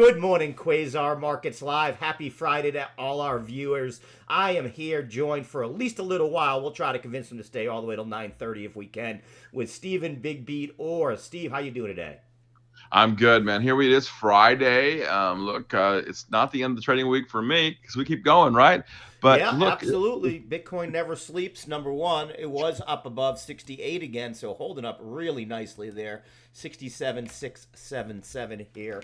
Good morning, Quasar Markets Live. Happy Friday to all our viewers. I am here joined for at least a little while. We'll try to convince them to stay all the way till 9:30 if we can with Steven Big Beat or Steve. How you doing today? I'm good, man. Here it is, Friday. Look, it's not the end of the trading week for me because we keep going, right? But Yeah, look, absolutely. Bitcoin never sleeps. Number one, it was up above 68 again, so holding up really nicely there. 67,677 here.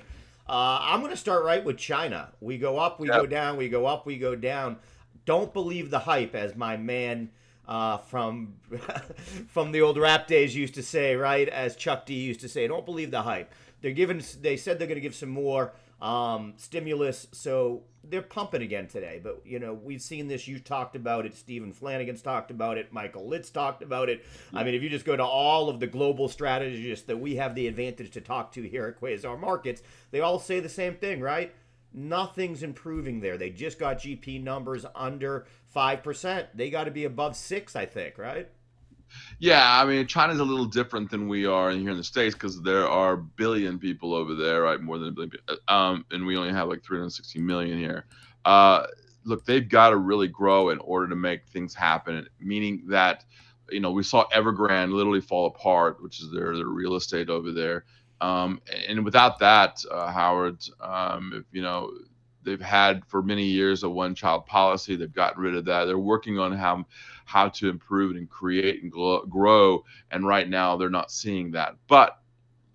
I'm going to start right with China. We go up, we yeah, go down, we go up, we go down. Don't believe the hype, as my man from from the old rap days used to say, right? As Chuck D used to say, don't believe the hype. They're giving. They said they're going to give some more stimulus, so they're pumping again today. But we've seen this. You talked about it. Stephen Flanagan's talked about it. Michael Litt's talked about it. I mean, if you just go to all of the global strategists that we have the advantage to talk to here at Quasar Markets, they all say the same thing, right? Nothing's improving there. They just got GP numbers under 5%. They got to be above 6, I think, right? yeah. I mean, China's a little different than we are here in the States because there are a billion people over there, right? More than a billion, and we only have like 360 million here. Uh, Look, they've got to really grow in order to make things happen. Meaning that, we saw Evergrande literally fall apart, which is their real estate over there. And without that, Howard, if they've had for many years a one-child policy. They've gotten rid of that. They're working on how to improve it and create and grow. And right now, they're not seeing that. But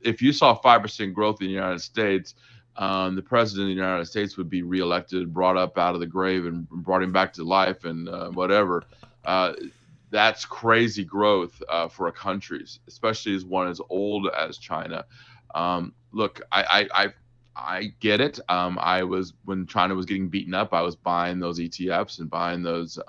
if you saw 5% growth in the United States, the president of the United States would be reelected, brought up out of the grave, and brought him back to life, and whatever. Uh, that's crazy growth for a country, especially as one as old as China. Look, I get it. I was when China was getting beaten up, I was buying those ETFs and buying those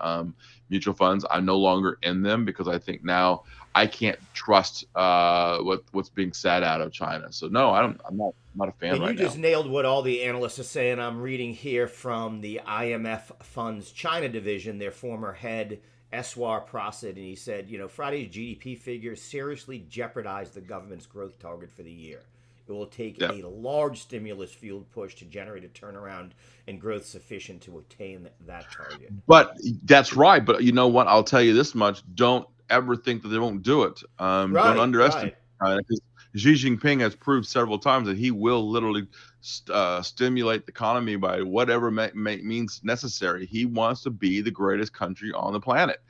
mutual funds. I'm no longer in them because I think now I can't trust what's being said out of China. So no, I don't. I'm not a fan And you right just now. nailed what all the analysts are saying. I'm reading here from the IMF Fund's China division, their former head, Eswar Prasad, and he said, Friday's GDP figures seriously jeopardize the government's growth target for the year. It will take Yeah. a large stimulus fueled push to generate a turnaround and growth sufficient to attain that target. But that's right. But you know what? I'll tell you this much: don't ever think that they won't do it. Don't Right, underestimate right. China because Xi Jinping has proved several times that he will literally stimulate the economy by whatever means necessary. He wants to be the greatest country on the planet.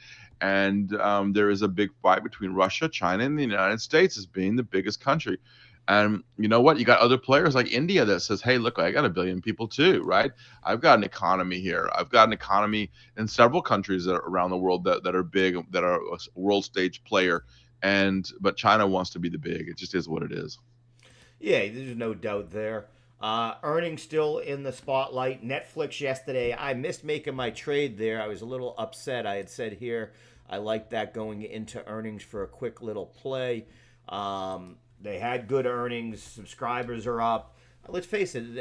And there is a big fight between Russia, China, and the United States as being the biggest country. And you know what? You got other players like India that says, "Hey, look, I got a billion people too, right? I've got an economy here. I've got an economy in several countries that are around the world that are big, that are a world stage player. And but China wants to be the big. It just is what it is. Yeah, there's no doubt there. Earnings still in the spotlight. Netflix yesterday. I missed making my trade there. I was a little upset. I had said here I like that going into earnings for a quick little play. They had good earnings. Subscribers are up. Let's face it.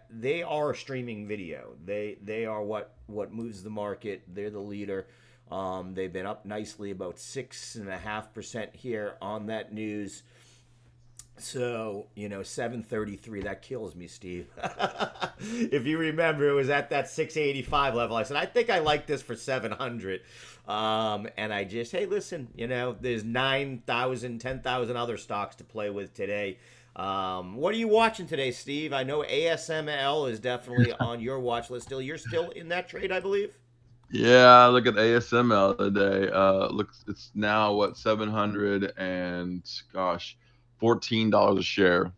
They are a streaming video. They are what moves the market. They're the leader. They've been up nicely, about 6.5% here on that news. So, 733, that kills me, Steve. If you remember, it was at that 685 level. I said, I think I like this for 700. And I just, hey, listen, there's 9,000, 10,000 other stocks to play with today. What are you watching today, Steve? I know ASML is definitely on your watch list still. You're still in that trade, I believe? Yeah, look at ASML today. Look, it's now what 700 and gosh, $14 a share.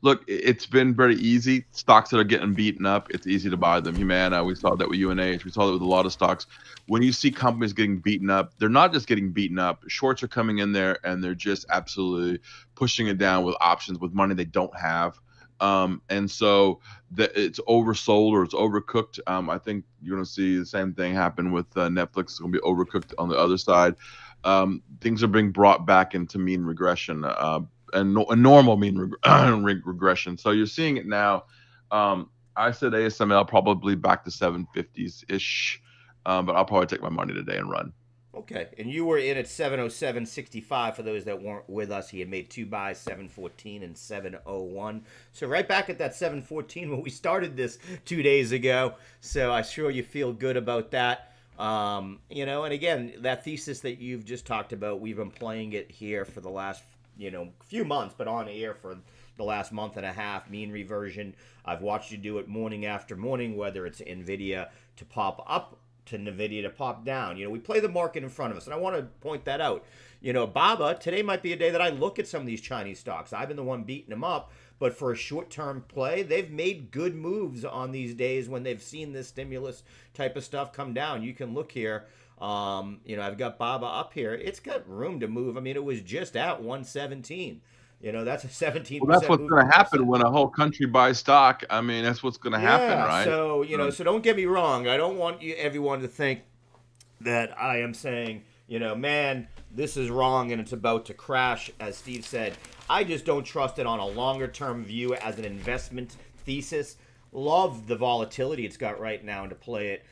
Look, it's been very easy. Stocks that are getting beaten up, it's easy to buy them. Humana, we saw that with UNH. We saw that with a lot of stocks. When you see companies getting beaten up, they're not just getting beaten up. Shorts are coming in there and they're just absolutely pushing it down with options with money they don't have. And so it's oversold or it's overcooked. I think you're going to see the same thing happen with Netflix. It's going to be overcooked on the other side. Things are being brought back into mean regression. A normal mean regression. So you're seeing it now. I said ASML probably back to 750s ish, but I'll probably take my money today and run. Okay, and you were in at 707.65 for those that weren't with us. He had made two buys, 714 and 701. So right back at that 714 when we started this 2 days ago. So I'm sure you feel good about that. And again, that thesis that you've just talked about, we've been playing it here for the last, few months, but on air for the last month and a half. Mean reversion. I've watched you do it morning after morning, whether it's NVIDIA to pop up to NVIDIA to pop down. We play the market in front of us, and I want to point that out. Baba, today might be a day that I look at some of these Chinese stocks. I've been the one beating them up, but for a short-term play, they've made good moves on these days when they've seen this stimulus type of stuff come down. You can look here. I've got Baba up here. It's got room to move. I mean, it was just at 117. That's a 17%. Well, that's what's going to happen when a whole country buys stock. I mean, that's what's going to happen, right? So, so don't get me wrong. I don't want everyone to think that I am saying, man, this is wrong and it's about to crash, as Steve said. I just don't trust it on a longer term view as an investment thesis. Love the volatility it's got right now to play it.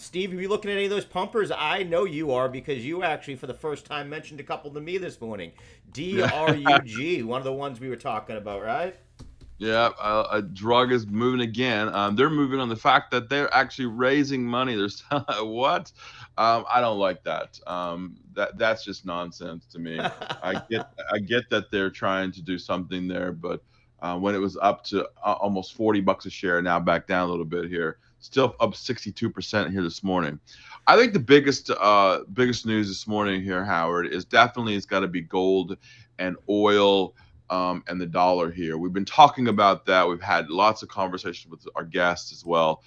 Steve, are you looking at any of those pumpers? I know you are because you actually, for the first time, mentioned a couple to me this morning. DRUG, one of the ones we were talking about, right? Yeah, a drug is moving again. They're moving on the fact that they're actually raising money. There's what? I don't like that. That's just nonsense to me. I get that they're trying to do something there, but when it was up to almost $40 a share, now back down a little bit here. Still up 62% here this morning. I think the biggest news this morning here, Howard, is definitely it's got to be gold and oil and the dollar here. We've been talking about that. We've had lots of conversations with our guests as well.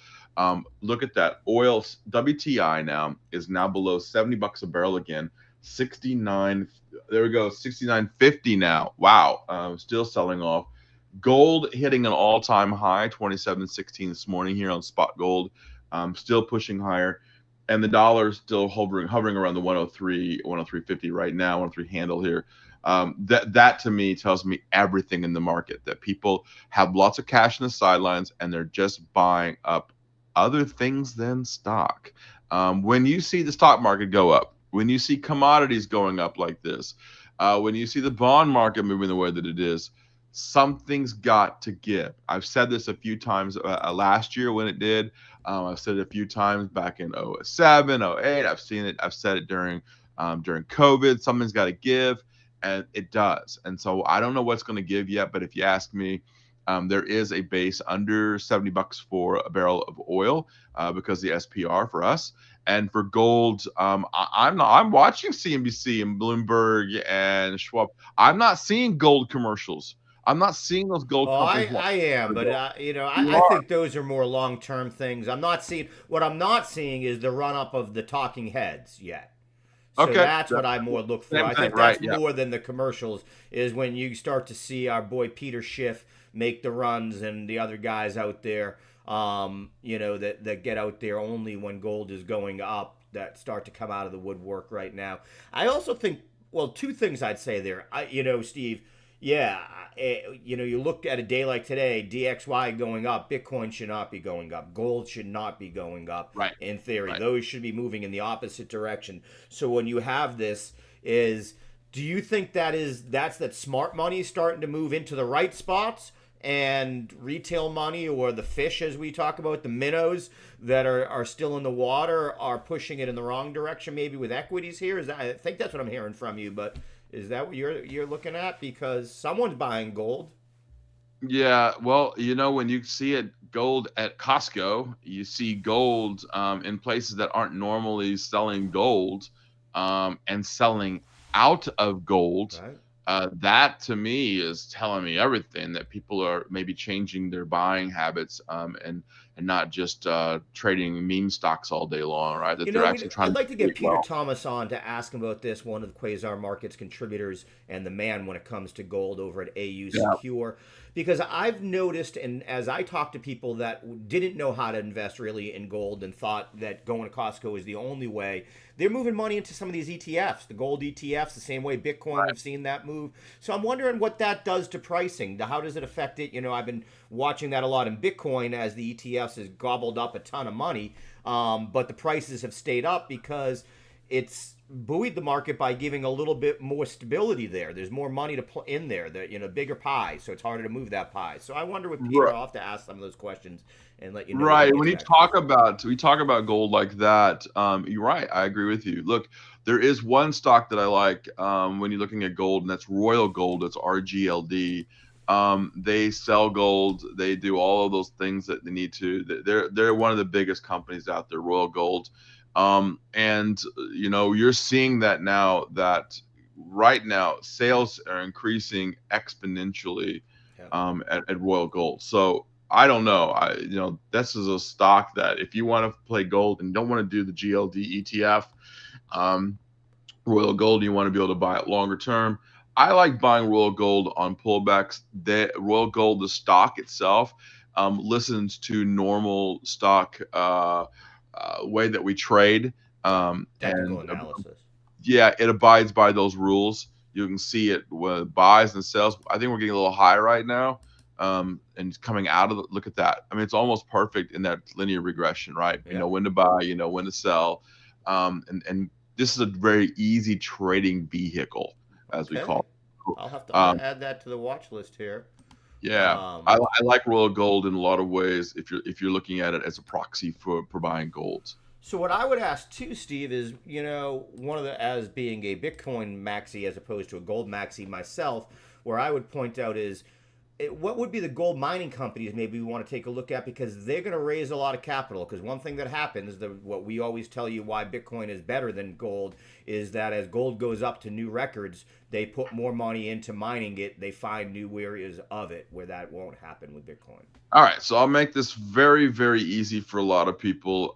Look at that. Oil WTI now is now below $70 a barrel again. 69. There we go. 69.50 now. Wow. Still selling off. Gold hitting an all-time high, 27.16 this morning here on spot gold, still pushing higher, and the dollar still hovering around the 103.50 right now, 103 handle here. That to me tells me everything in the market, that people have lots of cash in the sidelines and they're just buying up other things than stock. When you see the stock market go up, when you see commodities going up like this, when you see the bond market moving the way that it is, something's got to give. I've said this a few times last year when it did. I've said it a few times back in 07, 08. I've said it during COVID. Something's got to give, and it does. And so I don't know what's going to give yet, but if you ask me, there is a base under $70 for a barrel of oil because the SPR for us. And for gold, I'm watching CNBC and Bloomberg and Schwab. I'm not seeing gold commercials. I'm not seeing those gold companies. I am, but I think those are more long-term things. What I'm not seeing is the run-up of the talking heads yet. So that's what I more look for. I think that's more than the commercials, is when you start to see our boy Peter Schiff make the runs and the other guys out there, that get out there only when gold is going up, that start to come out of the woodwork right now. I also think, two things I'd say there. Steve, yeah, you look at a day like today, DXY going up, Bitcoin should not be going up, gold should not be going up. Right. In theory, right. Those should be moving in the opposite direction. So when you have this, do you think that's that smart money starting to move into the right spots, and retail money, or the fish as we talk about, the minnows that are still in the water, are pushing it in the wrong direction, maybe with equities here? I think that's what I'm hearing from you, but is that what you're looking at? Because someone's buying gold. Yeah, well, when you see gold at Costco, you see gold in places that aren't normally selling gold and selling out of gold. Right. That to me is telling me everything, that people are maybe changing their buying habits and not just trading meme stocks all day long, right? That they're actually trying. I'd like to get Peter Thomas on to ask him about this, one of the Quasar Markets contributors and the man when it comes to gold over at AU Secure. Because I've noticed, and as I talk to people that didn't know how to invest really in gold and thought that going to Costco is the only way, they're moving money into some of these ETFs, the gold ETFs, the same way Bitcoin, Right. We've seen that move. So I'm wondering what that does to pricing. How does it affect it? I've been watching that a lot in Bitcoin as the ETFs has gobbled up a ton of money, but the prices have stayed up because it's buoyed the market by giving a little bit more stability there. There's more money to put in there, bigger pie, so it's harder to move that pie. So I wonder with Peter, I'll have to ask some of those questions and let you know what he Right. When gets you back to us. talk about gold like that, you're right. I agree with you. Look, there is one stock that I like when you're looking at gold, and that's Royal Gold. It's RGLD. They sell gold. They do all of those things that they need to. They're one of the biggest companies out there, Royal Gold. And you're seeing that now. That right now sales are increasing exponentially Yeah. at Royal Gold. So I don't know. This is a stock that if you want to play gold and don't want to do the GLD ETF, um, Royal Gold, you want to be able to buy it longer term. I like buying Royal Gold on pullbacks. Royal Gold, the stock itself, listens to normal stock way that we trade, Right. and Technical analysis. yeah, it abides by those rules. You can see it with buys and sells. I think we're getting a little high right now, and coming out of look at that. I mean, it's almost perfect in that linear regression, right? You Yeah. know when to buy, you know when to sell, and this is a very easy trading vehicle, as we Okay. call it. I'm gonna Um, add that to the watch list here. yeah, Um, I like Royal Gold in a lot of ways. If you're looking at it as a proxy for buying gold. So what I would ask too, Steve, is one of the as being a Bitcoin maxi as opposed to a gold maxi myself, where I would point out is what would be the gold mining companies maybe we want to take a look at because they're going to raise a lot of capital. Because one thing that happens, what we always tell you why Bitcoin is better than gold is that as gold goes up to new records, they put more money into mining it. They find new areas of it where that won't happen with Bitcoin. All right, so I'll make this very, very easy for a lot of people.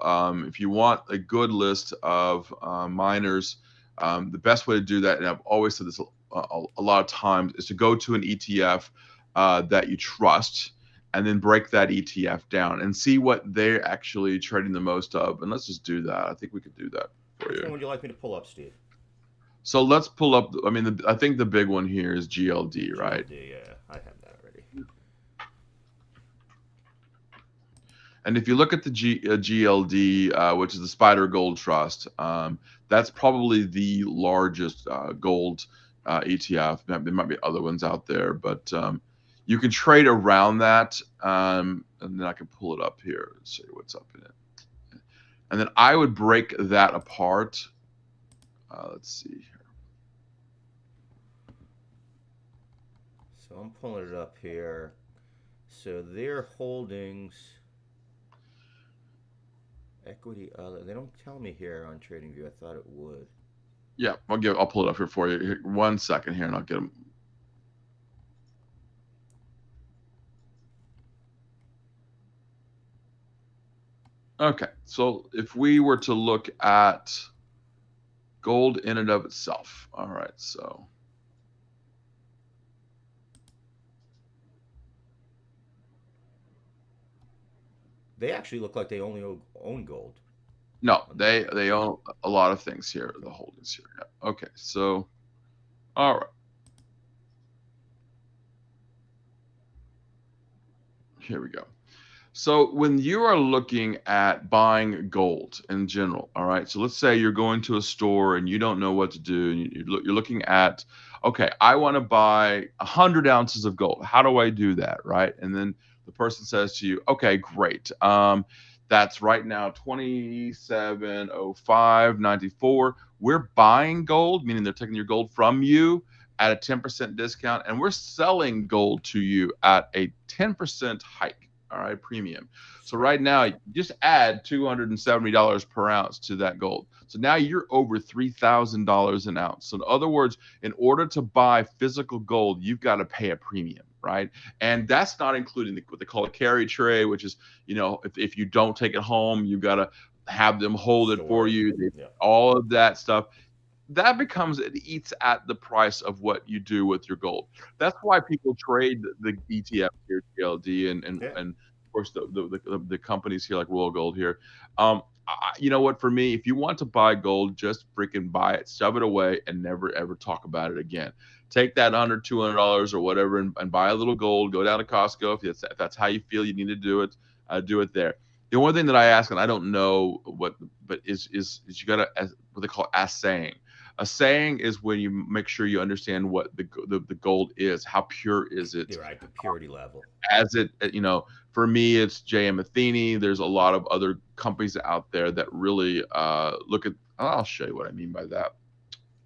If you want a good list of miners, the best way to do that, and I've always said this a lot of times, is to go to an ETF that you trust, and then break that ETF down and see what they're actually trading the most of. And let's just do that. I think we could do that for Which one you. would you like me to pull up, Steve? So let's pull up. I mean, I think the big one here is GLD, right? GLD, yeah, I have that already. And if you look at the GLD, which is the Spider Gold Trust, that's probably the largest gold ETF. There might be other ones out there, but you can trade around that. And then I can pull it up here and see what's up in it. And then I would break that apart. Let's see here. So I'm pulling it up here. So their holdings, equity, other. They don't tell me here on TradingView. I thought it would. Yeah, I'll pull it up here for you. Here, 1 second here, and I'll get them. Okay, so if we were to look at gold in and of itself, all right, so They actually look like they only own gold. no, they own a lot of things here, the holdings here. Yeah. Okay, so all right, here we go. So when you are looking at buying gold in general, all right. So let's say you're going to a store and you don't know what to do, and you're looking at, okay, I want to buy 100 ounces of gold. How do I do that, right? And then the person says to you, okay, great. That's right now 2705.94. We're buying gold, meaning they're taking your gold from you at a 10% discount, and we're selling gold to you at a 10% hike. All right, premium. So right now, you just add $270 per ounce to that gold. So now you're over $3,000 an ounce. So in other words, in order to buy physical gold, you've got to pay a premium, right? And that's not including what they call a carry trade, which is, if you don't take it home, you've got to have them hold it for Store it. you. Yeah. All of that stuff. That it eats at the price of what you do with your gold. That's why people trade the ETF here, GLD, Yeah. and of course the companies here like Royal Gold here. You know what? For me, if you want to buy gold, just freaking buy it, shove it away, and never ever talk about it again. Take that $100, $200 or whatever, and buy a little gold. Go down to Costco if that's how you feel you need to do it. Do it there. The only thing that I ask, and I don't know what, but is you gotta what they call assaying. Assaying is when you make sure you understand what the gold is. How pure is it? You're right, the purity level. As it, for me, it's JM Athene. There's a lot of other companies out there that really look at. I'll show you what I mean by that.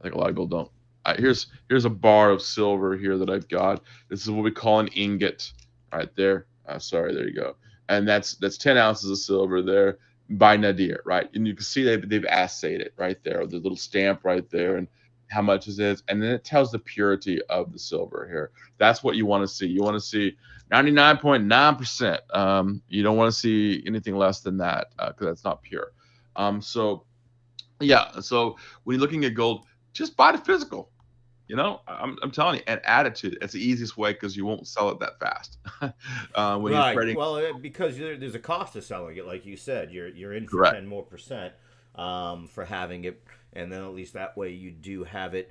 I think a lot of people don't. Here's a bar of silver here that I've got. This is what we call an ingot, right there. Sorry, there you go. And that's 10 ounces of silver there by Nadir, right? And you can see they've assayed it right there, the little stamp right there, Yep. and how much it is, and then it tells the purity of the silver here. That's what you want to see. You want to see 99.9%. You don't want to see anything less than that because that's not pure. So yeah, so when you're looking at gold, just buy the physical. I'm telling you, and attitude. It's the easiest way because you won't sell it that fast when you're Right. trading. Well, because there's a cost to selling it, like you said. You're in for Correct. 10 more percent for having it, and then at least that way you do have it.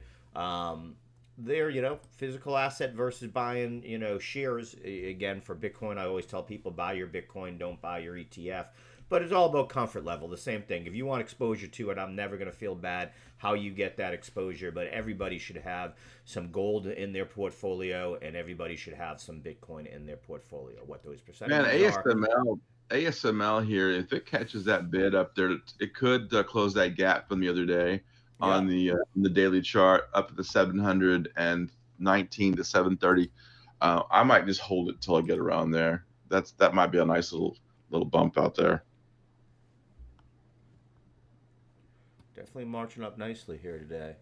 There, physical asset versus buying, shares. Again, for Bitcoin, I always tell people buy your Bitcoin, don't buy your ETF. But it's all about comfort level. The same thing. If you want exposure to it, I'm never going to feel bad how you get that exposure. But everybody should have some gold in their portfolio, and everybody should have some Bitcoin in their portfolio. What those Man, percentages are. ASML here, if it catches that bid up there, it could close that gap from the other day Yeah. on the daily chart up at the 719 to 730. I might just hold it till I get around there. That might be a nice little bump out there. Definitely marching up nicely here today.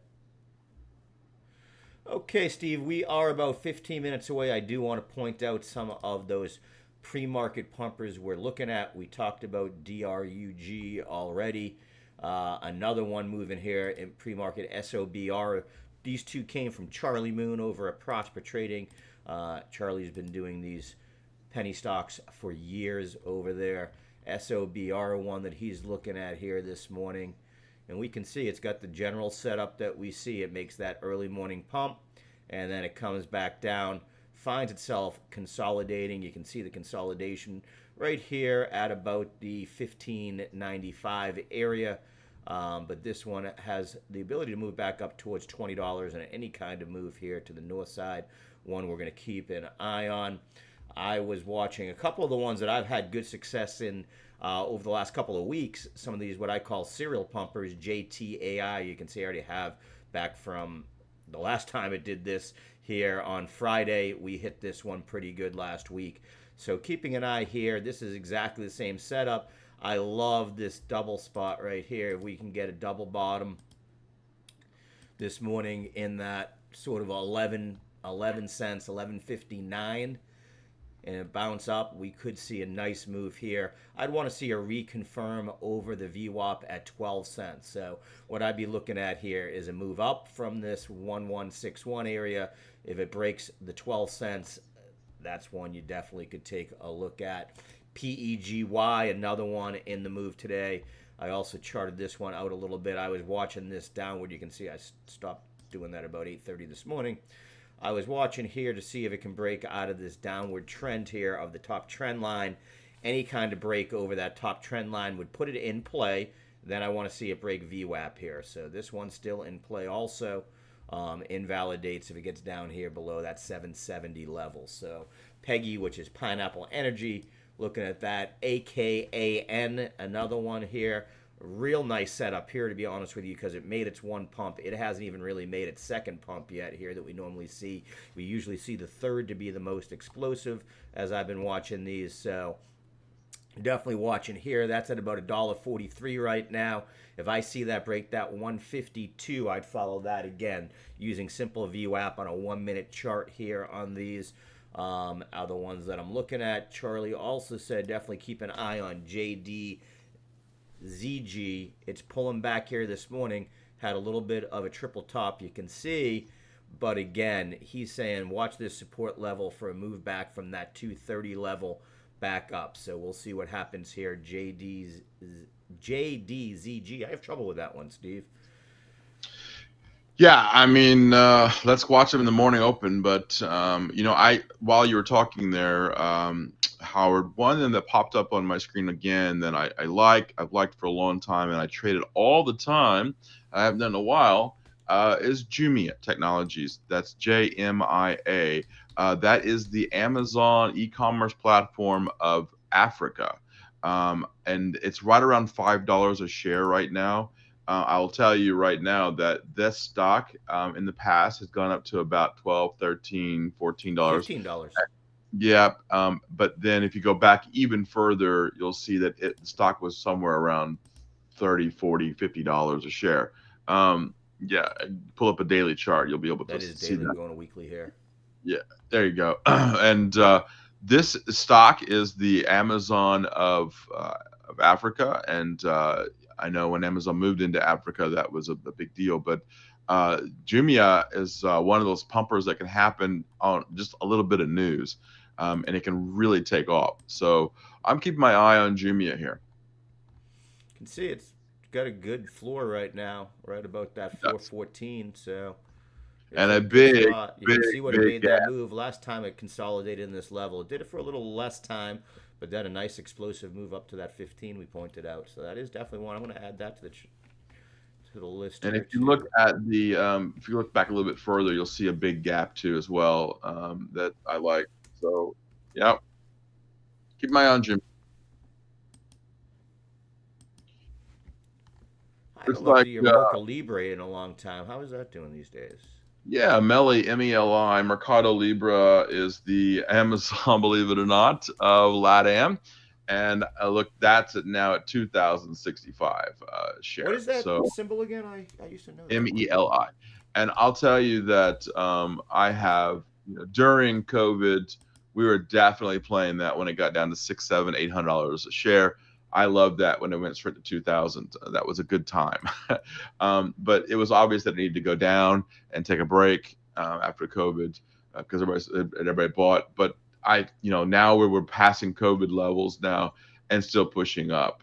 Okay, Steve, we are about 15 minutes away. I do want to point out some of those pre market pumpers we're looking at. We talked about DRUG already. Another one moving here in pre market SOBR. These two came from Charlie Moon over at Prosper Trading. Charlie's been doing these penny stocks for years over there. SOBR, one that he's looking at here this morning. And we can see it's got the general setup that we see. It makes that early morning pump, and then it comes back down, finds itself consolidating. You can see the consolidation right here at about the 15.95 area. But this one has the ability to move back up towards $20, and any kind of move here to the north side, one we're going to keep an eye on. I was watching a couple of the ones that I've had good success in over the last couple of weeks. Some of these, what I call serial pumpers, JTAI, you can see I already have back from the last time it did this here on Friday. We hit this one pretty good last week. So keeping an eye here, this is exactly the same setup. I love this double spot right here. If we can get a double bottom this morning in that sort of 11 cents, 11.59, and bounce up, we could see a nice move here. I'd want to see a reconfirm over the VWAP at 12 cents. So what I'd be looking at here is a move up from this 1161 area. If it breaks the 12 cents, that's one you definitely could take a look at. PEGY, another one in the move today. I also charted this one out a little bit. I was watching this downward. You can see I stopped doing that about 8:30 this morning. I was watching here to see if it can break out of this downward trend here of the top trend line. Any kind of break over that top trend line would put it in play. Then I want to see it break VWAP here. So this one's still in play also. Invalidates if it gets down here below that 770 level. So Peggy, which is Pineapple Energy, looking at that. AKAN, another one here. Real nice setup here, to be honest with you, because it made its one pump. It hasn't even really made its second pump yet here that we normally see. We usually see the third to be the most explosive as I've been watching these. So definitely watching here. That's at about $1.43 right now. If I see that break that 152, I'd follow that again using simple VWAP on a 1-minute chart here on these. Are the ones that I'm looking at. Charlie also said definitely keep an eye on JD. ZG, it's pulling back here this morning, had a little bit of a triple top, you can see, but again, he's saying watch this support level for a move back from that 230 level back up. So we'll see what happens here. JDZG, I have trouble with that one, Steve. Yeah, I mean, let's watch them in the morning open. But I while you were talking there, Howard. One then that popped up on my screen again that I've liked for a long time and I traded all the time. I haven't done in a while. Is Jumia Technologies. That's JMIA. That is the Amazon e-commerce platform of Africa, and it's right around $5 a share right now. I'll tell you right now that this stock in the past has gone up to about 12, 13, $14. $15. Yeah, but then if you go back even further, you'll see that the stock was somewhere around 30, 40, $50 a share. Yeah, pull up a daily chart, you'll be able to That is see daily. that. I'm going to weekly here. Yeah, there you go. And this stock is the Amazon of Africa, and I know when Amazon moved into Africa, that was a big deal. But Jumia is one of those pumpers that can happen on just a little bit of news, and it can really take off. So I'm keeping my eye on Jumia here. You can see it's got a good floor right now, right about that Yes. 414. So it's And a a good big, spot. You big, can see what it big made that gap. move last time it consolidated in this level. It did it for a little less time, but then a nice explosive move up to that 15 we pointed out. So that is definitely one. I'm going to add that to the list And if here you look too. at the, if you look back a little bit further, you'll see a big gap too as well, that I like. So, yeah, keep my eye on Jim. I haven't Looks looked like, at your Merca Libre in a long time. How is that doing these days? yeah, Meli, MELI, Mercado Libre is the Amazon, believe it or not, of LATAM. And look, that's now at 2,065 What share. is that So symbol again? I used to know that one. MELI. And I'll tell you that I have, during COVID, we were definitely playing that when it got down to six, seven, $800 a share. I loved that when it went straight to 2,000. That was a good time. But it was obvious that it needed to go down and take a break after COVID because everybody bought. But now we're passing COVID levels now and still pushing up.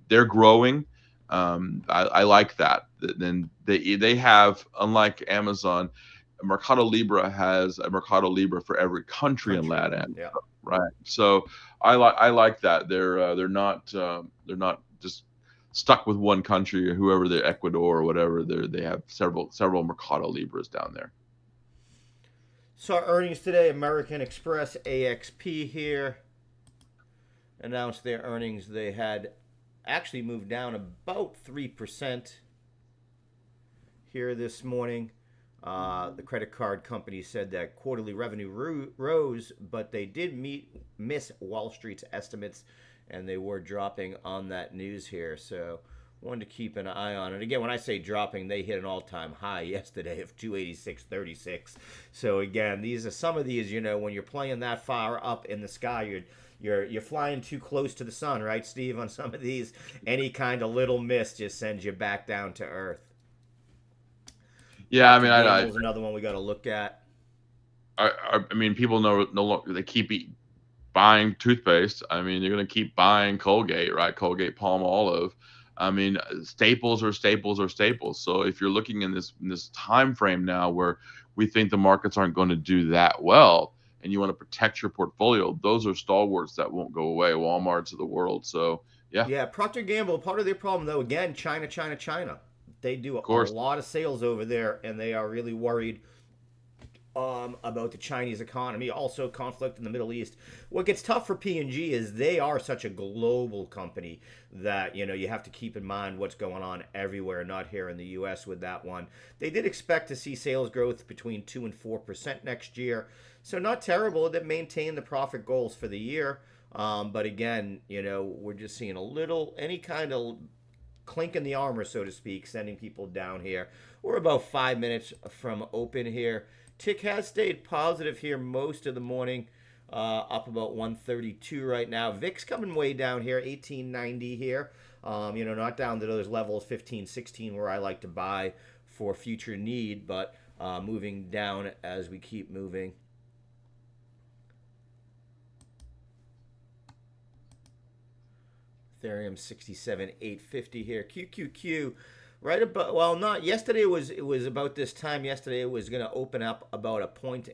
They're growing. I like that. Then they have, unlike Amazon, Mercado Libre has a Mercado Libre for every country in Country. LATAM, Yeah. right? So I like that. They're not just stuck with one country or whoever they're Ecuador or whatever. They have several Mercado Libres down there. Saw earnings today. American Express AXP here announced their earnings. They had actually moved down about 3% here this morning. The credit card company said that quarterly revenue rose, but they did miss Wall Street's estimates, and they were dropping on that news here. So one to keep an eye on. And again, when I say dropping, they hit an all-time high yesterday of 286.36. So again, these are some of these. When you're playing that far up in the sky, you're flying too close to the sun, right, Steve? On some of these, any kind of little miss just sends you back down to earth. Yeah, I Procter mean, Gamble's another one we got to look at. I mean, people know no longer they keep buying toothpaste. I mean, you're going to keep buying Colgate, right? Colgate Palm Olive. I mean, staples are staples are staples. So if you're looking in this time frame now where we think the markets aren't going to do that well, and you want to protect your portfolio, those are stalwarts that won't go away. Walmart's of the world. So yeah, of Yeah, Procter Gamble. Part of their problem, though, again, China, China, China. They do a course, lot of sales over there, and they are really worried about the Chinese economy. Also, conflict in the Middle East. What gets tough for P&G is they are such a global company that you have to keep in mind what's going on everywhere, not here in the U.S. with that one. They did expect to see sales growth between 2 and 4% next year, so not terrible. That maintain the profit goals for the year. But again, we're just seeing any kind of clink in the armor, so to speak, sending people down here. We're about 5 minutes from open here. Tick has stayed positive here most of the morning, up about 132 right now. VIX coming way down here, 1890 here. Not down to those levels, 15, 16, where I like to buy for future need, but moving down as we keep moving. Ethereum 67,850 here. QQQ right about, well, not yesterday. It was about this time yesterday. It was going to open up about 1.25 points.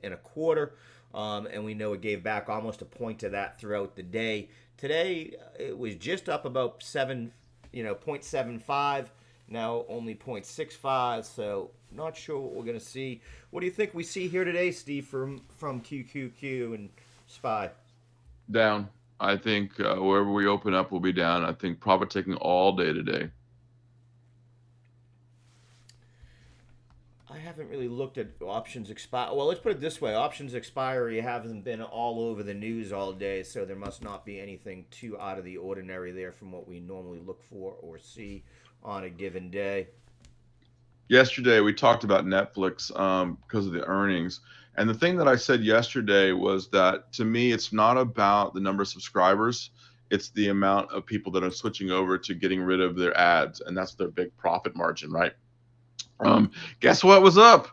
and we know it gave back almost a point to that throughout the day. Today it was just up about 0.75. Now only 0.65. So not sure what we're gonna see. What do you think we see here today, Steve, from QQQ and SPY? Down. I think wherever we open up will be down. I think profit taking all day today. I haven't really looked at options expire. Well, let's put it this way: options expiry hasn't been all over the news all day, so there must not be anything too out of the ordinary there from what we normally look for or see on a given day. Yesterday we talked about Netflix because of the earnings. And the thing that I said yesterday was that to me, it's not about the number of subscribers. It's the amount of people that are switching over to getting rid of their ads. And that's their big profit margin, right? Guess what was up?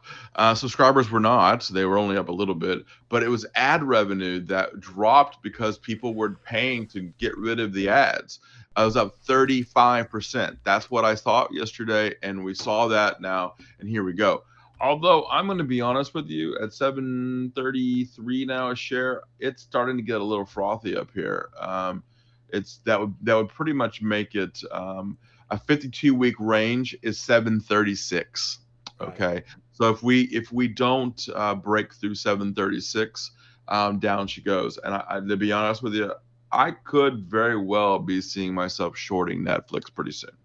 Subscribers were not. They were only up a little bit, but it was ad revenue that dropped because people were paying to get rid of the ads. I was up 35%. That's what I thought yesterday, and we saw that now, and here we go. Although I'm going to be honest with you, at 733 now a share, it's starting to get a little frothy up here. It's that would pretty much make it. A 52-week range is 736. Right. Okay, so if we don't break through 736, down she goes. And to be honest with you, I could very well be seeing myself shorting Netflix pretty soon.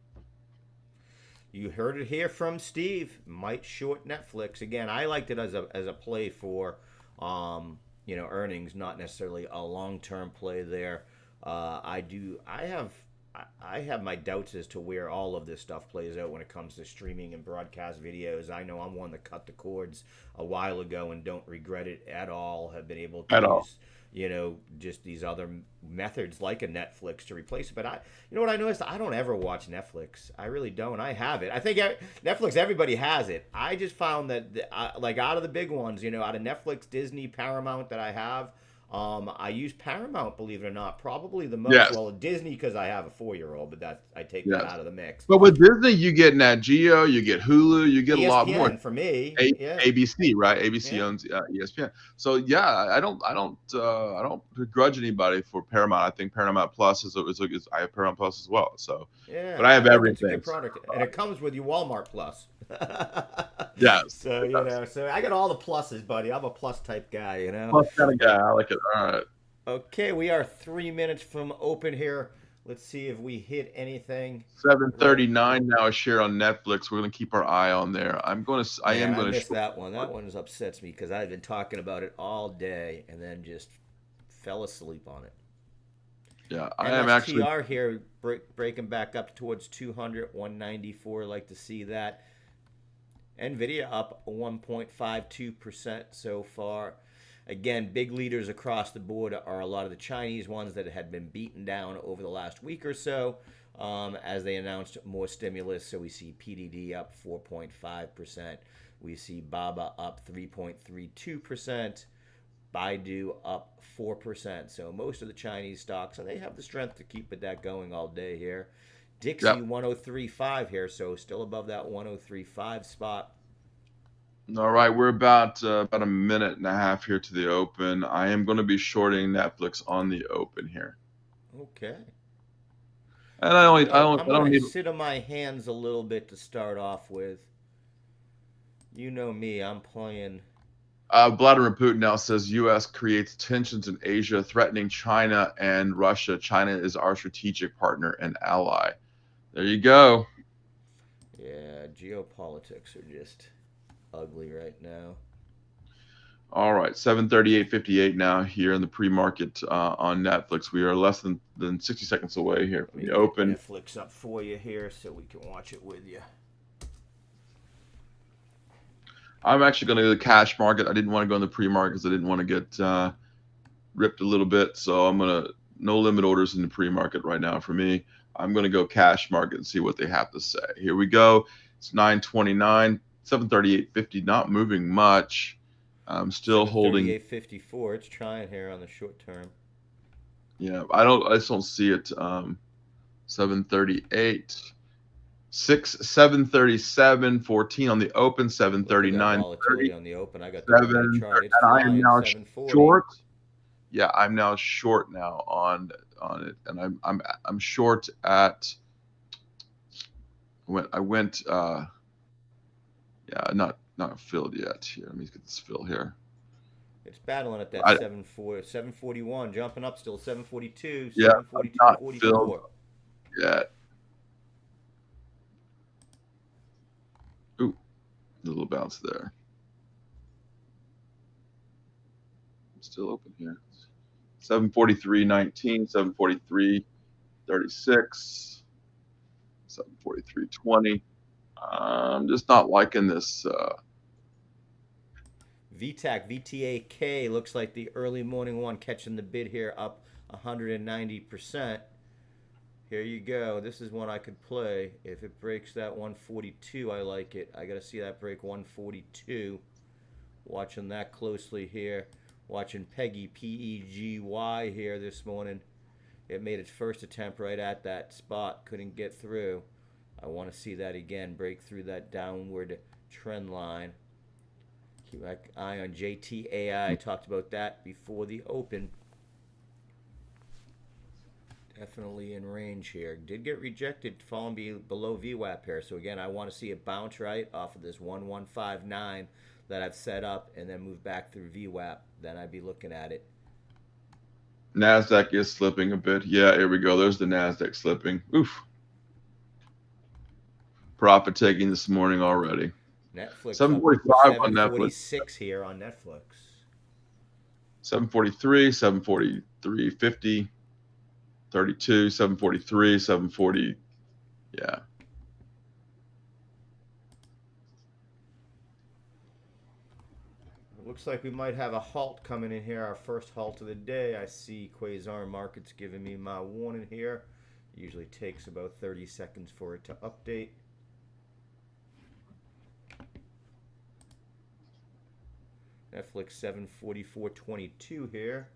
You heard it here from Steve. Might short Netflix again. I liked it as a play for, earnings, not necessarily a long term play there. I do. I have my doubts as to where all of this stuff plays out when it comes to streaming and broadcast videos. I know I'm one that cut the cords a while ago and don't regret it at all. Have been able to At all. use, just these other methods like a Netflix to replace it. But what I noticed? I don't ever watch Netflix. I really don't. I have it. I think Netflix, everybody has it. I just found that, like out of the big ones, out of Netflix, Disney, Paramount that I have, I use Paramount, believe it or not, probably the most. Yes. Well, Disney because I have a 4-year-old, but I take that Yes. out of the mix. But with Disney, you get Nat Geo, you get Hulu, you get a lot more. ESPN for me, yeah, ABC, right? ABC yeah, owns ESPN. So yeah, I don't begrudge anybody for Paramount. I think Paramount Plus is I have Paramount Plus as well. So, but yeah. I I have think it's a everything. good product, and it comes with your Walmart Plus. Yes, So it does. so I got all the pluses, buddy. I'm a plus type guy, Plus kind of guy. I like it. All right. Okay, we are 3 minutes from open here. Let's see if we hit anything. Right. 739 now a share on Netflix. We're gonna keep our eye on there. I Man, am I gonna missed short. that one. That one upsets me because I've been talking about it all day and then just fell asleep on it. Yeah, I am actually. MSTR here breaking back up towards 200, 194. Like to see that. Nvidia up 1.52% so far. Again, big leaders across the board are a lot of the Chinese ones that had been beaten down over the last week or so as they announced more stimulus. So we see PDD up 4.5%. We see BABA up 3.32%. Baidu up 4%. So most of the Chinese stocks, and they have the strength to keep that going all day here. Dixie Yeah. 1035 here, so still above that 1035 spot. All right, we're about a minute and a half here to the open. I am going to be shorting Netflix on the open here, Okay. and I only I'm I don't gonna need. sit on my hands a little bit to start off with. You know me, I'm playing. Vladimir Putin now says U.S. creates tensions in Asia, threatening China and Russia. China is our strategic partner and ally. There you go. Yeah, geopolitics are just ugly right now. All right, 738.58 now here in the pre-market on Netflix. We are less than 60 seconds away here Let from me the get open. Netflix up for you here so we can watch it with you. I'm actually going to go to the cash market. I didn't want to go in the pre-market because I didn't want to get ripped a little bit. So I'm going to no limit orders in the pre-market right now for me. I'm going to go cash market and see what they have to say. Here we go. It's 929, 738.50, not moving much. I'm still holding. 738.54. It's trying here on the short term. Yeah, I just don't see it. 738. 737, 14 on the open, Look at that 739, 30, volatility on the open. I got the 1 minute 7, chart. It's and I am flying now 740. short. Yeah, I'm now short now on it, and I'm short at when I went yeah, not filled yet. Here, let me get this fill here. It's battling at that I 741, jumping up still 742, Yeah, I'm not filled 742.44. yet. Ooh, a little bounce there. I'm still open here. 743.19, 743.36, 743.20. I'm just not liking this. VTAC, VTAK looks like the early morning one catching the bid here up 190%. Here you go. This is one I could play. If it breaks that 142, I like it. I got to see that break 142. Watching that closely here. Watching Peggy, P-E-G-Y here this morning. It made its first attempt right at that spot. Couldn't get through. I want to see that again. Break through that downward trend line. Keep my eye on JTAI. I talked about that before the open. Definitely in range here. Did get rejected, falling below VWAP here. So again, I want to see it bounce right off of this 1159 that I've set up and then move back through VWAP. Then I'd be looking at it. NASDAQ is slipping a bit. Yeah, here we go. There's the NASDAQ slipping. Oof. Profit taking this morning already. Netflix 745 on Netflix. 746 here on Netflix. 743, 743.50, 32, 743, 740. Yeah. Looks like we might have a halt coming in here, our first halt of the day. I see Quasar Markets giving me my warning here. Usually takes about 30 seconds for it to update. Netflix 744.22 here.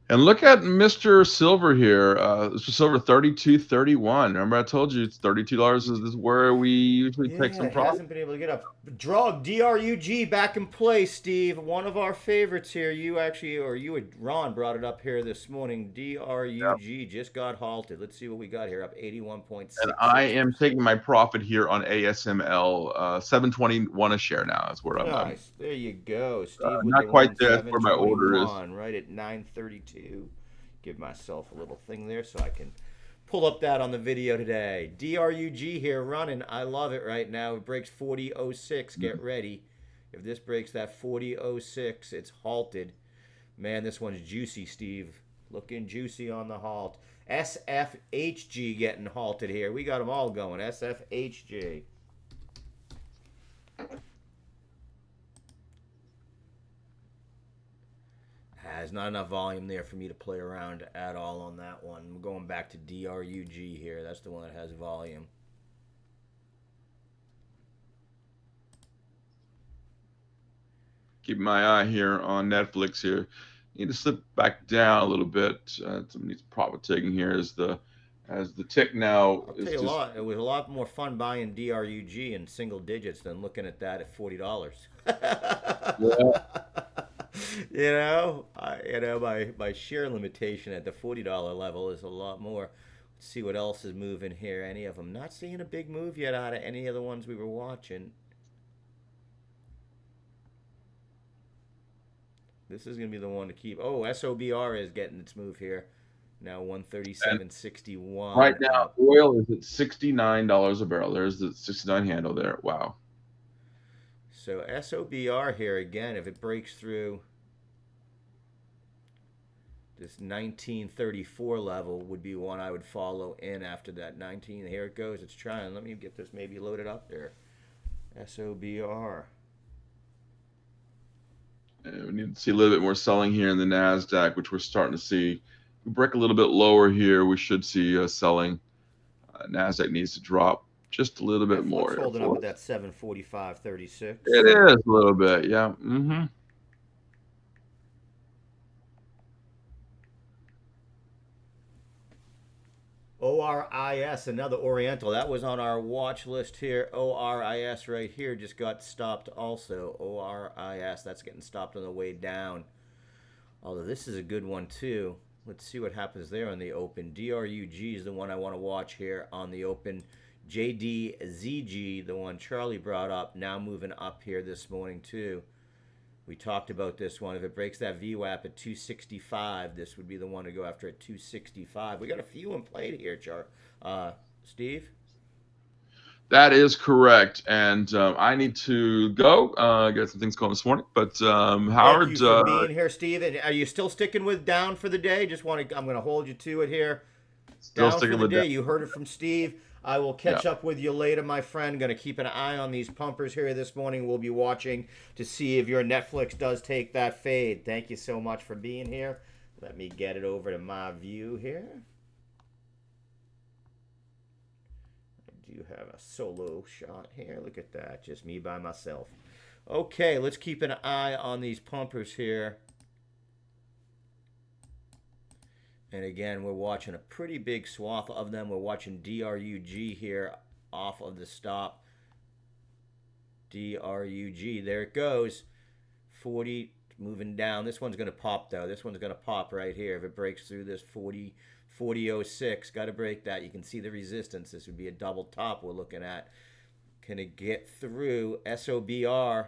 And look at Mr. Silver here. Mr. Silver 32.31. Remember I told you it's $32 is where we usually take some It profit. hasn't been able to get up. Drug DRUG back in play, Steve. One of our favorites here. You actually, or you had Ron brought it up here this morning. DRUG just got halted. Let's see what we got here. Up 81.6. And I am taking my profit here on ASML. 721 a share now. That's where I'm at. Nice. There you go, Steve. With Not the quite there. That's where my order is. 721, right at 9:32. Give myself a little thing there so I can pull up that on the video today. DRUG here running. I love it right now. It breaks 40.06. Get ready. If this breaks that 40.06, it's halted. Man, this one's juicy, Steve. Looking juicy on the halt. SFHG getting halted here. We got them all going. SFHG. There's not enough volume there for me to play around at all on that one. I'm going back to DRUG here. That's the one that has volume. Keep my eye here on Netflix here. Need to slip back down a little bit. Some needs profit taking here as the tick now I'll is tell you just a lot. It was a lot more fun buying DRUG in single digits than looking at that at $40. yeah. My share limitation at the $40 level is a lot more. Let's see what else is moving here. Any of them? Not seeing a big move yet out of any of the ones we were watching. This is going to be the one to keep. Oh, SOBR is getting its move here. Now 137.61. Right now, oil is at $69 a barrel. There's the 69 handle there. Wow. So SOBR here again, if it breaks through this 1934 level, would be one I would follow in after that 19. Here it goes. It's trying. Let me get this maybe loaded up there. SOBR. We need to see a little bit more selling here in the NASDAQ, which we're starting to see. We break a little bit lower here, we should see selling. NASDAQ needs to drop just a little bit more. It's holding up at that 745.36. It is a little bit, yeah. Mm-hmm. ORIS, another Oriental. That was on our watch list here. ORIS right here just got stopped also. ORIS, that's getting stopped on the way down. Although this is a good one too. Let's see what happens there on the open. DRUG is the one I want to watch here on the open. JDZG, the one Charlie brought up, now moving up here this morning too. We talked about this one. If it breaks that VWAP at 265, this would be the one to go after at 265. We got a few in play here, Steve? That is correct. And I need to go. Got some things going this morning. But Howard, thank you for being here, Steve. And are you still sticking with down for the day? I'm going to hold you to it here. Still down sticking for the with day. that. You heard it from Steve. I will catch up with you later, my friend. Going to keep an eye on these pumpers here this morning. We'll be watching to see if your Netflix does take that fade. Thank you so much for being here. Let me get it over to my view here. I do have a solo shot here. Look at that. Just me by myself. Okay, let's keep an eye on these pumpers here. And again, we're watching a pretty big swath of them. We're watching DRUG here off of the stop. DRUG, there it goes. 40 moving down. This one's going to pop though. This one's going to pop right here. If it breaks through this 40.06, got to break that. You can see the resistance. This would be a double top we're looking at. Can it get through SOBR?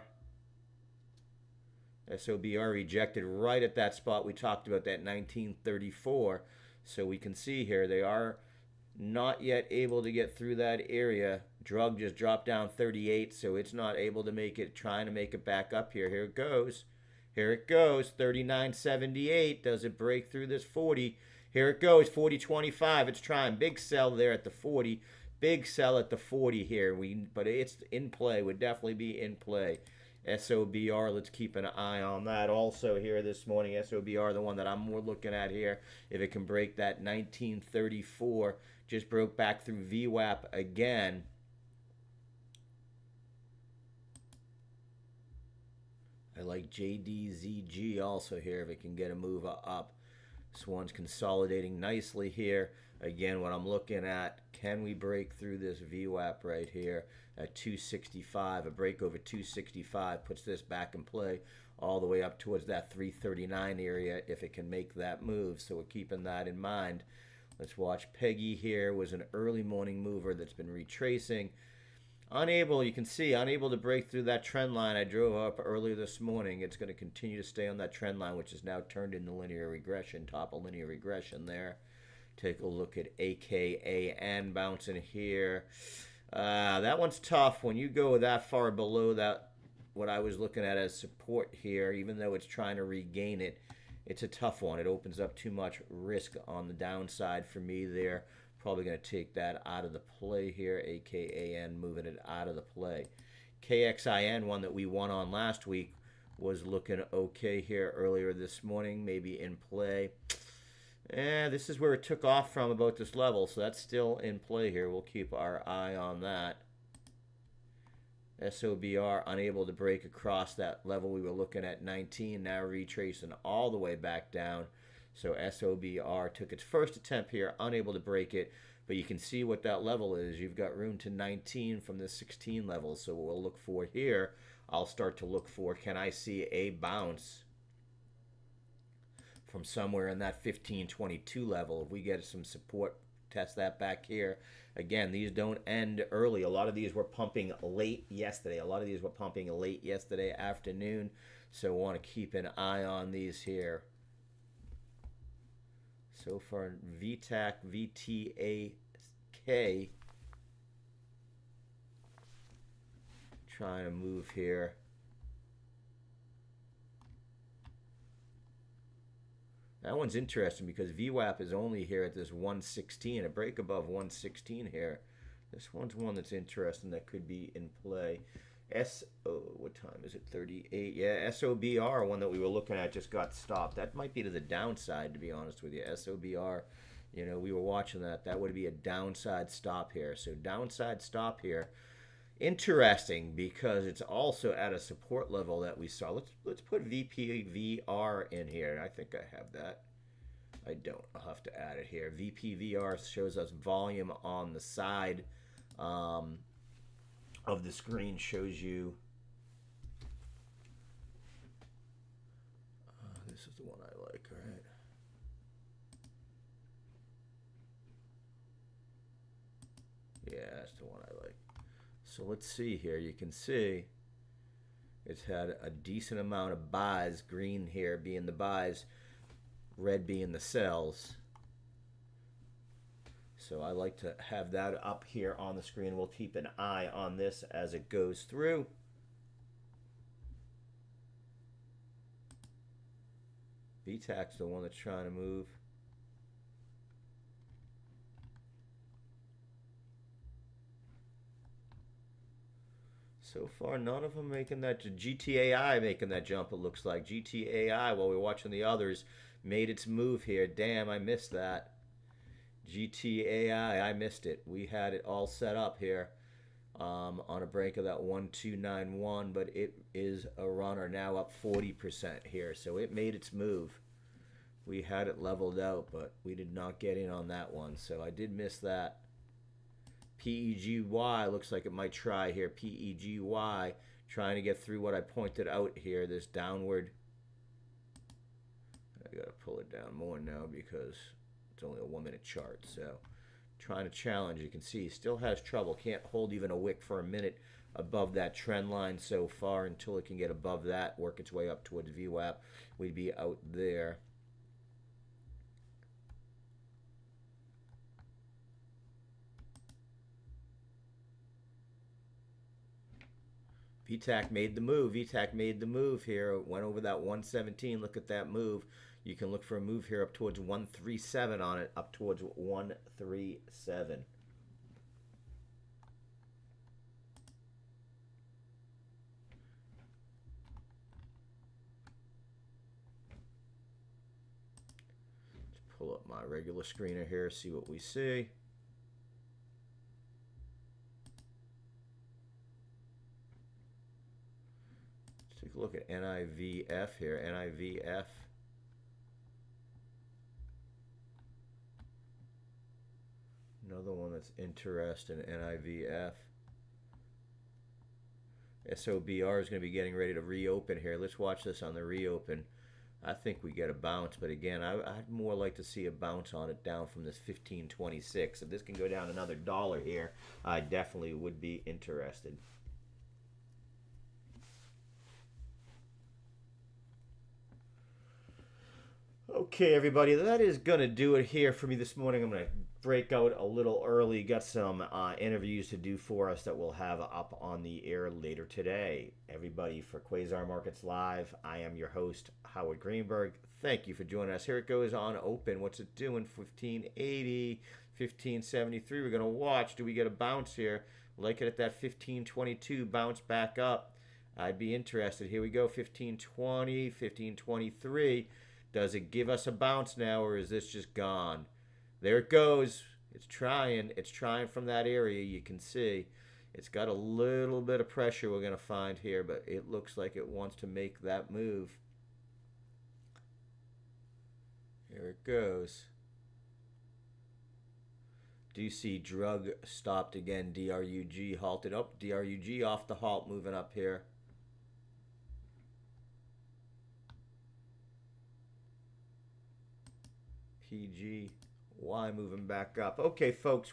SOBR rejected right at that spot. We talked about that 1934. So we can see here they are not yet able to get through that area. Drug just dropped down 38, so it's not able to make it, trying to make it back up here. Here it goes. Here it goes. 39.78. Does it break through this 40? Here it goes. 40.25. It's trying. Big sell there at the 40. Big sell at the 40 here. But it's in play. Would definitely be in play. SOBR, let's keep an eye on that also here this morning. SOBR, the one that I'm more looking at here. If it can break that 1934, just broke back through VWAP again. I like JDZG also here if it can get a move up. This one's consolidating nicely here. Again, what I'm looking at, can we break through this VWAP right here at 265? A break over 265 puts this back in play all the way up towards that 339 area if it can make that move. So we're keeping that in mind. Let's watch Peggy here. Was an early morning mover that's been retracing. Unable, you can see, unable to break through that trend line I drove up earlier this morning. It's going to continue to stay on that trend line, which is now turned into linear regression, top of linear regression there. Take a look at AKAN bouncing here. That one's tough. When you go that far below that, what I was looking at as support here, even though it's trying to regain it, it's a tough one. It opens up too much risk on the downside for me there. Probably going to take that out of the play here. AKAN moving it out of the play. KXIN, one that we won on last week, was looking okay here earlier this morning. Maybe in play. This is where it took off from about this level, so that's still in play here. We'll keep our eye on that. SOBR unable to break across that level we were looking at 19, now retracing all the way back down. So SOBR took its first attempt here, unable to break it, but you can see what that level is. You've got room to 19 from the 16 level, so what we'll look for here, I'll start to look for, can I see a bounce from somewhere in that 1522 level? If we get some support, test that back here. Again, these don't end early. A lot of these were pumping late yesterday. A lot of these were pumping late yesterday afternoon. So want to keep an eye on these here. So far, VTAC, VTAK. Trying to move here. That one's interesting because VWAP is only here at this 116, a break above 116 here. This one's one that's interesting that could be in play. What time is it? 38. Yeah, SOBR, one that we were looking at, just got stopped. That might be to the downside, to be honest with you. SOBR, you know, we were watching that. That would be a downside stop here. So downside stop here. Interesting because it's also at a support level that we saw. Let's put VPVR in here. I think I have that. I don't. I'll have to add it here. VPVR shows us volume on the side of the screen. Shows you. This is the one I like, right? Yeah, that's the one I like. So let's see here. You can see it's had a decent amount of buys. Green here being the buys, red being the sells. So I like to have that up here on the screen. We'll keep an eye on this as it goes through. VTAC's the one that's trying to move. So far, none of them making that. GTAI making that jump, it looks like. GTAI, while we're watching the others, made its move here. Damn, I missed that. GTAI, I missed it. We had it all set up here on a break of that 1291, but it is a runner now up 40% here. So it made its move. We had it leveled out, but we did not get in on that one. So I did miss that. PEGY looks like it might try here. PEGY trying to get through what I pointed out here. This downward. I gotta pull it down more now because it's only a 1 minute chart. So trying to challenge. You can see he still has trouble. Can't hold even a wick for a minute above that trend line so far until it can get above that. Work its way up towards VWAP. We'd be out there. VTAC made the move. VTAC made the move here. Went over that 117. Look at that move. You can look for a move here up towards 137 on it. Up towards 137. Let's pull up my regular screener here. See what we see. Take a look at NIVF here. NIVF. Another one that's interesting, NIVF. SOBR is going to be getting ready to reopen here. Let's watch this on the reopen. I think we get a bounce, but again, I'd more like to see a bounce on it down from this 1526. If this can go down another $1 here, I definitely would be interested. Okay, everybody, that is going to do it here for me this morning. I'm going to break out a little early. Got some interviews to do for us that we'll have up on the air later today. Everybody, for Quasar Markets Live, I am your host, Howard Greenberg. Thank you for joining us. Here it goes on open. What's it doing? 1580, 1573. We're going to watch. Do we get a bounce here? Like it at that 1522, bounce back up. I'd be interested. Here we go, 1520, 1523. Does it give us a bounce now, or is this just gone? There it goes. It's trying. It's trying from that area. You can see it's got a little bit of pressure we're going to find here, but it looks like it wants to make that move. Here it goes. Do you see drug stopped again? DRUG halted up. DRUG off the halt, moving up here. PGY moving back up. Okay, folks.